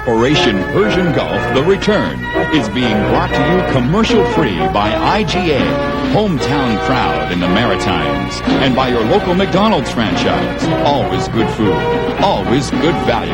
Operation Persian Gulf, The Return, is being brought to you commercial-free by IGA, hometown proud in the Maritimes, and by your local McDonald's franchise. Always good food, always good value.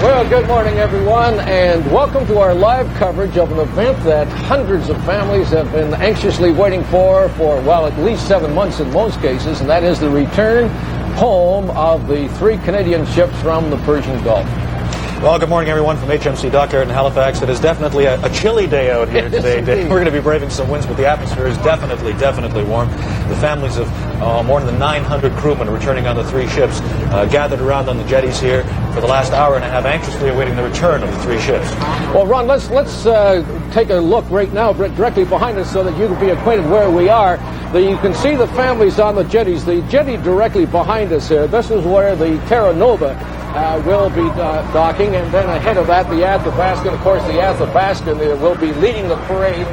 Well, good morning, everyone, and welcome to our live coverage of an event that hundreds of families have been anxiously waiting for, well, at least 7 months in most cases, and that is the return home of the 3 Canadian ships from the Persian Gulf. Well, good morning, everyone, from HMC Dockyard in Halifax. It is definitely a chilly day out here today. We're going to be braving some winds, but the atmosphere is definitely warm. The families of more than 900 crewmen returning on the 3 ships gathered around on the jetties here for the last hour and a half, anxiously awaiting the return of the 3 ships. Well, Ron, let's take a look right now directly behind us so that you can be acquainted where we are. You can see the families on the jetties. The jetty directly behind us here, this is where the Terra Nova will be docking, and then ahead of that, the Athabascan. Of course, the Athabascan will be leading the parade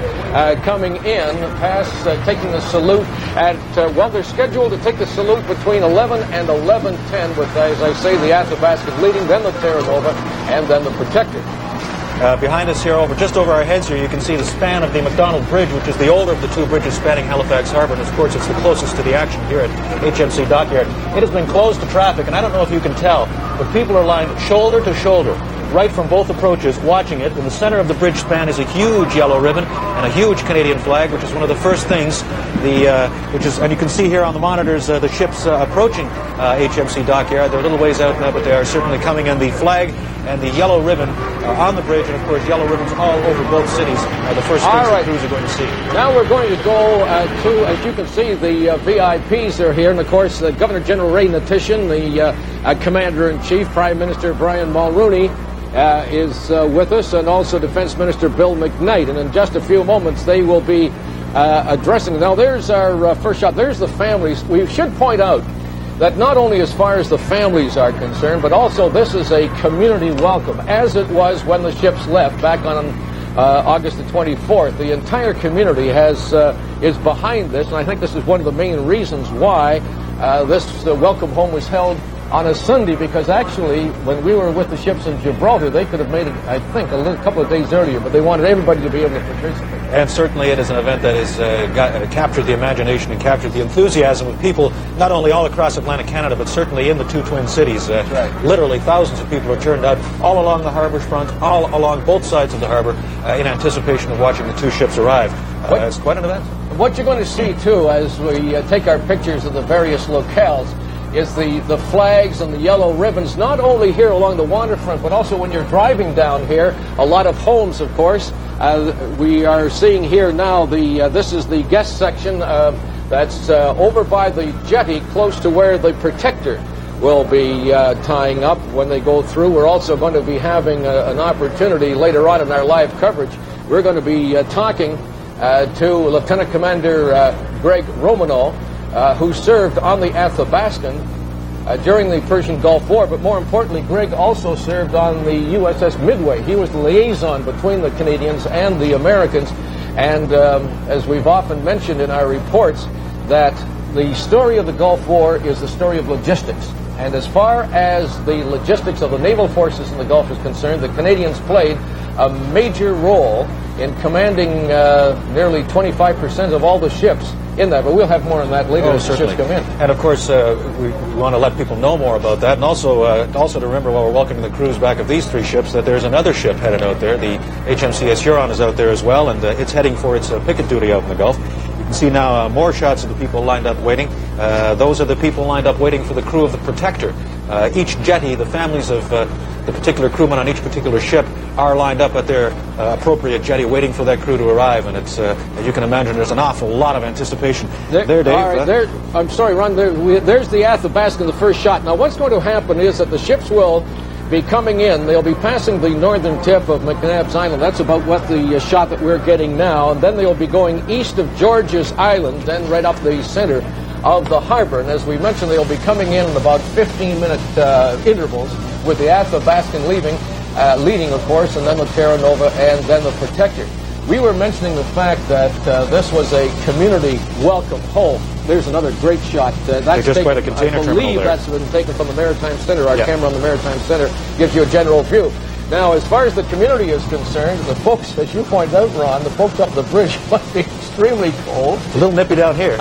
coming in, past taking the salute at, well, they're scheduled to take the salute between 11 and 11:10 with, as I say, the Athabascan leading, then the Terra Nova, and then the Protector. Behind us here, just over our heads here, you can see the span of the McDonald Bridge, which is the older of the 2 bridges spanning Halifax Harbour, and of course it's the closest to the action here at HMC Dockyard. It has been closed to traffic, and I don't know if you can tell, but people are lined shoulder to shoulder, right from both approaches, watching it. In the center of the bridge span is a huge yellow ribbon and a huge Canadian flag, which is one of the first things, and you can see here on the monitors the ships approaching HMC Dockyard. They're a little ways out now, but they are certainly coming, and the flag and the yellow ribbon are on the bridge, and of course yellow ribbons all over both cities are the first things the crews are going to see. Now we're going to go to, as you can see, the VIPs are here, and of course Governor General Ray Natishan, the Commander-in-Chief, Prime Minister Brian Mulroney is with us, and also Defense Minister Bill McKnight, and in just a few moments they will be addressing. Now there's our first shot. There's the families. We should point out that not only as far as the families are concerned, but also this is a community welcome, as it was when the ships left back on August the 24th. The entire community is behind this, and I think this is one of the main reasons why this welcome home was held on a Sunday, because actually when we were with the ships in Gibraltar, they could have made it, I think, a couple of days earlier, but they wanted everybody to be able to participate. And certainly it is an event that has captured the imagination and captured the enthusiasm of people, not only all across Atlantic Canada, but certainly in the 2 twin cities. Right. Literally thousands of people are turned out all along the harbour front, all along both sides of the harbour, in anticipation of watching the 2 ships arrive. It's quite an event. What you're going to see, too, as we take our pictures of the various locales, is the flags and the yellow ribbons, not only here along the waterfront, but also when you're driving down here. A lot of homes, of course. We are seeing here now, this is the guest section that's over by the jetty, close to where the Protector will be tying up when they go through. We're also going to be having an opportunity later on in our live coverage. We're going to be talking to Lieutenant Commander Greg Romano, who served on the Athabascan during the Persian Gulf War, but more importantly, Greg also served on the USS Midway. He was the liaison between the Canadians and the Americans, and as we've often mentioned in our reports, that the story of the Gulf War is the story of logistics. And as far as the logistics of the naval forces in the Gulf is concerned, the Canadians played a major role in commanding nearly 25% of all the ships in that, but we'll have more on that later as the ships come in. And of course, we want to let people know more about that, and also to remember while we're welcoming the crews back of these 3 ships that there's another ship headed out there. The HMCS Huron is out there as well, and it's heading for its picket duty out in the Gulf. You can see now more shots of the people lined up waiting. Those are the people lined up waiting for the crew of the Protector. Each jetty, the families of the particular crewmen on each particular ship are lined up at their appropriate jetty waiting for that crew to arrive, and it's, as you can imagine, there's an awful lot of anticipation there, Dave. All right, I'm sorry, Ron, there's the Athabascan, the first shot. Now what's going to happen is that the ships will be coming in. They'll be passing the northern tip of McNabb's Island. That's about what the shot that we're getting now, and then they'll be going east of George's Island, then right up the center of the harbor. And as we mentioned, they'll be coming in about 15-minute intervals, with the Athabascan leading, of course, and then the Terra Nova, and then the Protector. we were mentioning the fact that this was a community welcome home. There's another great shot. That's just taken, quite a container I believe terminal there. That's been taken from the Maritime Center. Our Yeah. camera on the Maritime Center gives you a general view. Now, as far as the community is concerned, the folks, as you point out, Ron, the folks up the bridge must be extremely cold. A little nippy down here.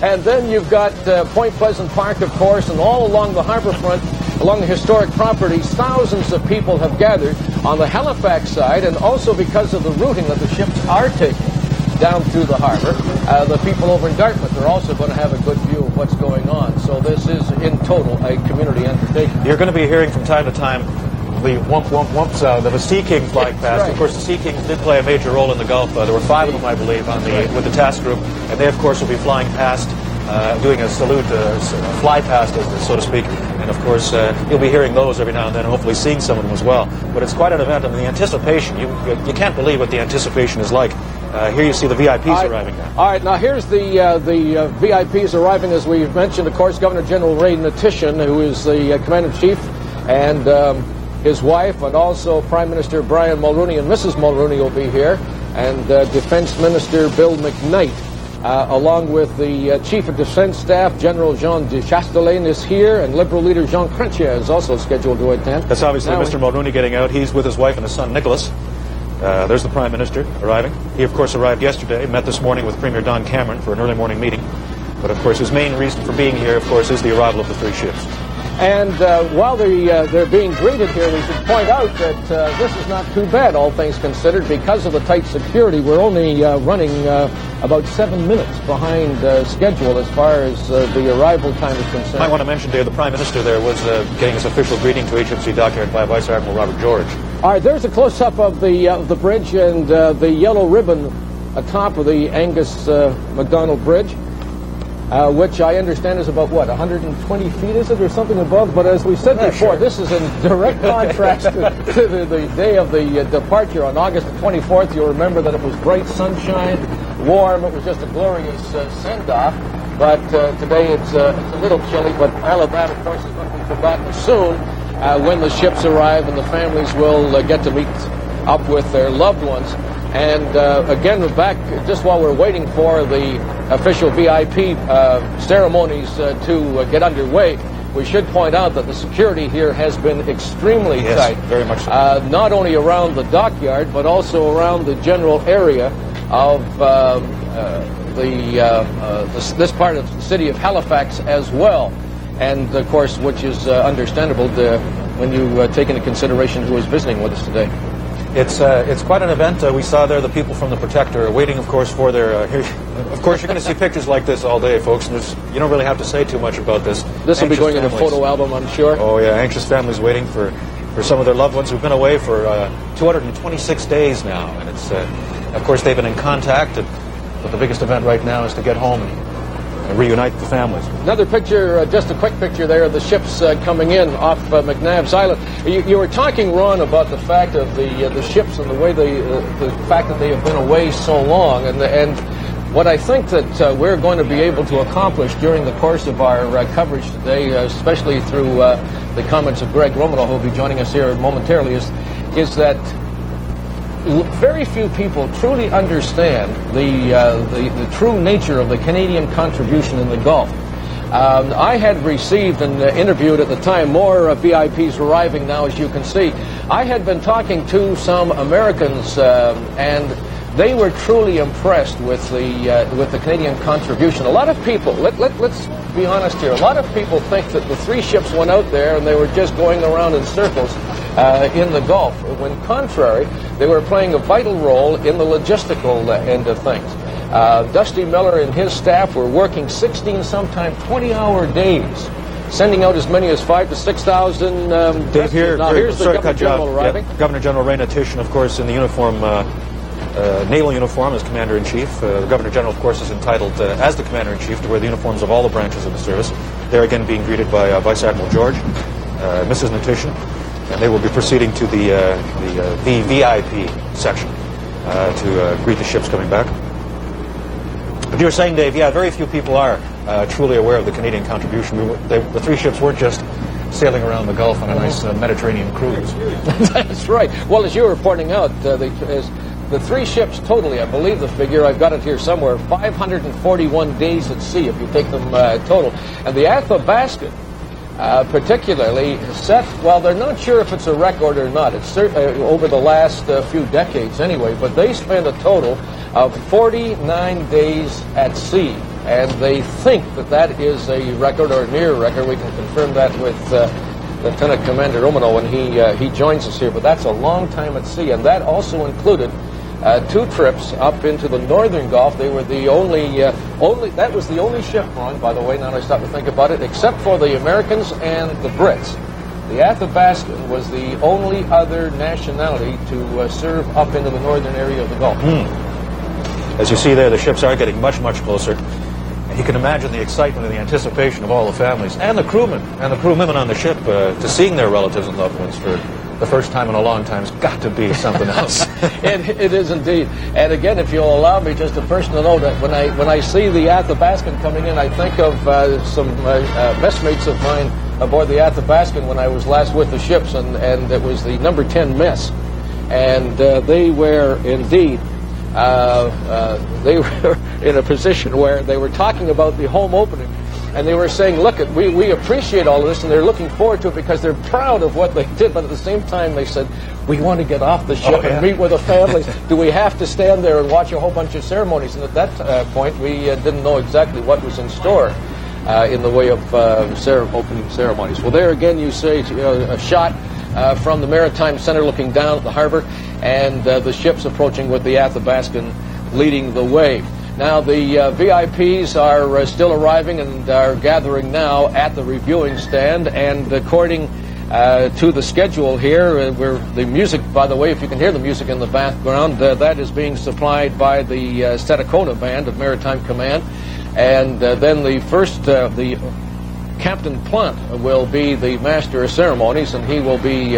And then you've got Point Pleasant Park, of course, and all along the harbor front, along the historic properties, thousands of people have gathered on the Halifax side, and also because of the routing that the ships are taking down through the harbor, the people over in Dartmouth are also going to have a good view of what's going on. So this is, in total, a community undertaking. You're going to be hearing from time to time the whump, whump, whump sound of a Sea King flying past. Right. Of course, the Sea Kings did play a major role in the Gulf. There were 5 of them, I believe, on with the task group, and they, of course, will be flying past, doing a salute, fly past, so to speak. And, of course, you'll be hearing those every now and then, and hopefully seeing some of them as well. But it's quite an event, and the anticipation, you can't believe what the anticipation is like. Here you see the VIPs arriving now. All right, now here's the VIPs arriving, as we've mentioned. Of course, Governor General Ray Natishan, who is the Commander-in-Chief, and his wife, and also Prime Minister Brian Mulroney and Mrs. Mulroney will be here, and Defense Minister Bill McKnight, along with the Chief of Defense Staff, General Jean de Chastelain, is here, and Liberal leader Jean Chrétien is also scheduled to attend. That's obviously now, Mr. Mulroney getting out. He's with his wife and his son, Nicholas. There's the Prime Minister arriving. He, of course, arrived yesterday, met this morning with Premier Don Cameron for an early morning meeting. But, of course, his main reason for being here, of course, is the arrival of the 3 ships. And while they're being greeted here, we should point out that this is not too bad, all things considered. Because of the tight security, we're only running about 7 minutes behind schedule as far as the arrival time is concerned. I might want to mention, Dave, the Prime Minister there was getting his official greeting to HMC Dockyard by Vice Admiral Robert George. All right, there's a close-up of the bridge and the yellow ribbon atop of the Angus MacDonald Bridge. Which I understand is about, 120 feet, is it, or something above? But as we said before, this is in direct contrast to the day of the departure on August the 24th. You'll remember that it was bright sunshine, warm. It was just a glorious send-off. But today it's a little chilly, but all of that, of course, is going to be forgotten soon when the ships arrive and the families will get to meet up with their loved ones. And again, we're back just while we're waiting for the official VIP ceremonies to get underway. We should point out that the security here has been extremely tight. Very much so. Not only around the dockyard, but also around the general area of this part of the city of Halifax as well. And, of course, which is understandable when you take into consideration who is visiting with us today. It's quite an event. We saw there the people from the Protector waiting, of course, for their... of course, you're going to see pictures like this all day, folks, and you don't really have to say too much about this. This will be going in a photo album, I'm sure. Oh, yeah, anxious families waiting for some of their loved ones who've been away for 226 days now. And it's, of course, they've been in contact, but the biggest event right now is to get home and reunite the families. Another picture, just a quick picture there of the ships coming in off McNabb's Island. You were talking, Ron, about the fact of the ships and the way the fact that they have been away so long, and what I think that we're going to be able to accomplish during the course of our coverage today, especially through the comments of Greg Romano, who will be joining us here momentarily, is that very few people truly understand the true nature of the Canadian contribution in the Gulf. I had received and interviewed at the time more VIPs arriving now, as you can see. I had been talking to some Americans, and they were truly impressed with the Canadian contribution. A lot of people, let's be honest here, a lot of people think that the 3 ships went out there and they were just going around in circles in the Gulf, when contrary, they were playing a vital role in the logistical end of things. Dusty Miller and his staff were working 16, sometimes 20-hour days, sending out as many as 5,000 to 6,000. Dave, here's the Governor General arriving. Yeah, Governor General Ray Natishan, of course, in the uniform, naval uniform as Commander-in-Chief. The Governor General, of course, is entitled, as the Commander-in-Chief, to wear the uniforms of all the branches of the service. They're again being greeted by Vice Admiral George, Mrs. Natishan, and they will be proceeding to the VIP section to greet the ships coming back. But you were saying, Dave, yeah, very few people are truly aware of the Canadian contribution. The 3 ships weren't just sailing around the Gulf on a nice Mediterranean cruise. That's right. Well, as you were pointing out, the three ships totally, I believe the figure, I've got it here somewhere, 541 days at sea if you take them total. And the Athabascan, particularly set, well, they're not sure if it's a record or not. It's certainly over the last few decades anyway, but they spent a total of 49 days at sea. And they think that that is a record or near record. We can confirm that with Lieutenant Commander Homicng when he joins us here. But that's a long time at sea, and that also included 2 trips up into the northern Gulf. They were the that was the only ship, Ron, by the way, now I stop to think about it, except for the Americans and the Brits. The Athabascan was the only other nationality to serve up into the northern area of the Gulf. As you see there, the ships are getting much, much closer. You can imagine the excitement and the anticipation of all the families and the crewmen and the crewwomen on the ship to seeing their relatives and loved ones for the first time in a long time. It's got to be something else. It is indeed. And again, if you'll allow me just a personal note, when I see the Athabascan coming in, I think of some messmates of mine aboard the Athabascan when I was last with the ships, and it was the number 10 mess. And they were indeed they were in a position where they were talking about the home opening, and they were saying, look, we appreciate all of this, and they're looking forward to it because they're proud of what they did, but at the same time they said, we want to get off the ship and meet with the families. Do we have to stand there and watch a whole bunch of ceremonies? And at that point, we didn't know exactly what was in store in the way of opening ceremonies. Well, there again you see a shot from the Maritime Center looking down at the harbor, and the ships approaching with the Athabascan leading the way. Now the VIPs are still arriving and are gathering now at the reviewing stand, and according to the schedule here, the music, by the way, if you can hear the music in the background, that is being supplied by the Stadacona Band of Maritime Command, and then the Captain Plant will be the master of ceremonies, and he will be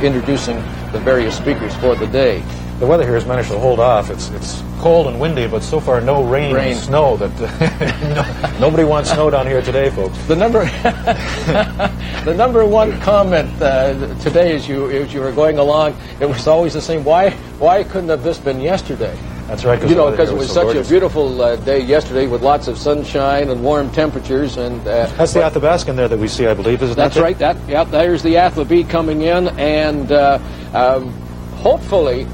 introducing the various speakers for the day. The weather here has managed to hold off. It's cold and windy, but so far no rain. And snow. That nobody wants snow down here today, folks. The number one comment today, as you were going along, it was always the same. Why couldn't have this been yesterday? That's right. Because it was such gorgeous. A beautiful day yesterday with lots of sunshine and warm temperatures. And that's the Athabascan there that we see, I believe. Isn't that? That's right. There's the Athabascan coming in, and hopefully.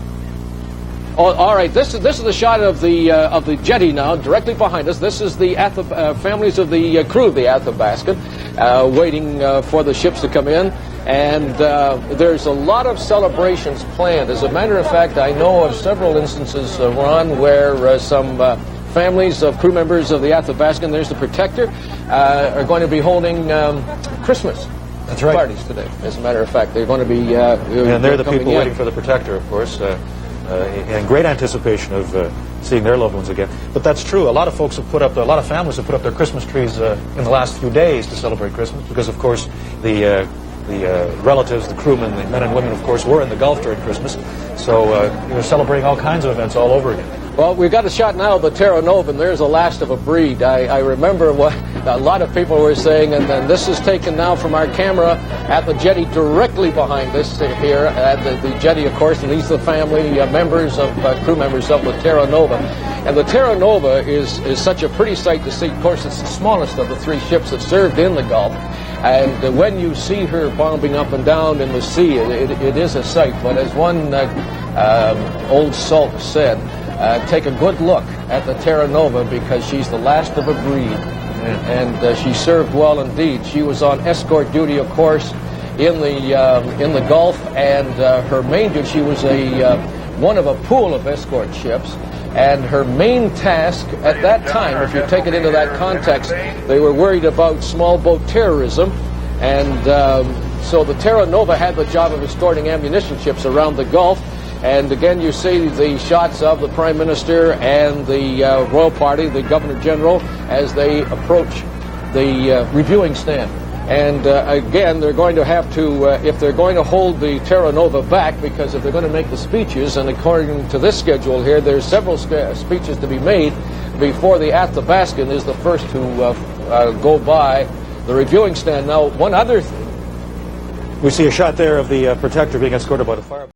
Oh, all right. This is the shot of the jetty now, directly behind us. This is the families of the crew of the Athabascan, waiting for the ships to come in. And there's a lot of celebrations planned. As a matter of fact, I know of several instances, Ron, where some families of crew members of the Athabascan, there's the Protector, are going to be holding Christmas. That's right. Parties today. As a matter of fact, they're going to be. And they're the people waiting for the Protector, of course. In great anticipation of seeing their loved ones again. But that's true. A lot of folks have a lot of families have put up their Christmas trees in the last few days to celebrate Christmas, because, of course, the relatives, the crewmen, the men and women, of course, were in the Gulf during Christmas. So they're celebrating all kinds of events all over again. Well, we've got a shot now of the Terra Nova, and there's the last of a breed. I remember what a lot of people were saying, and then this is taken now from our camera at the jetty directly behind us here at the jetty, of course, and these are the family members of crew members of the Terra Nova. And the Terra Nova is such a pretty sight to see. Of course, it's the smallest of the 3 ships that served in the Gulf. And when you see her bombing up and down in the sea, it is a sight. But as one old salt said, take a good look at the Terra Nova, because she's the last of a breed. And she served well indeed. She was on escort duty, of course, in the Gulf, and her main duty, she was one of a pool of escort ships. And her main task at that time, if you take it into that context, they were worried about small boat terrorism. And so the Terra Nova had the job of escorting ammunition ships around the Gulf. And again, you see the shots of the Prime Minister and the Royal Party, the Governor General, as they approach the reviewing stand. And again, they're going to have to, if they're going to hold the Terra Nova back, because if they're going to make the speeches, and according to this schedule here, there's several speeches to be made before the Athabascan is the first to go by the reviewing stand. Now, one other thing. We see a shot there of the Protector being escorted by the fire.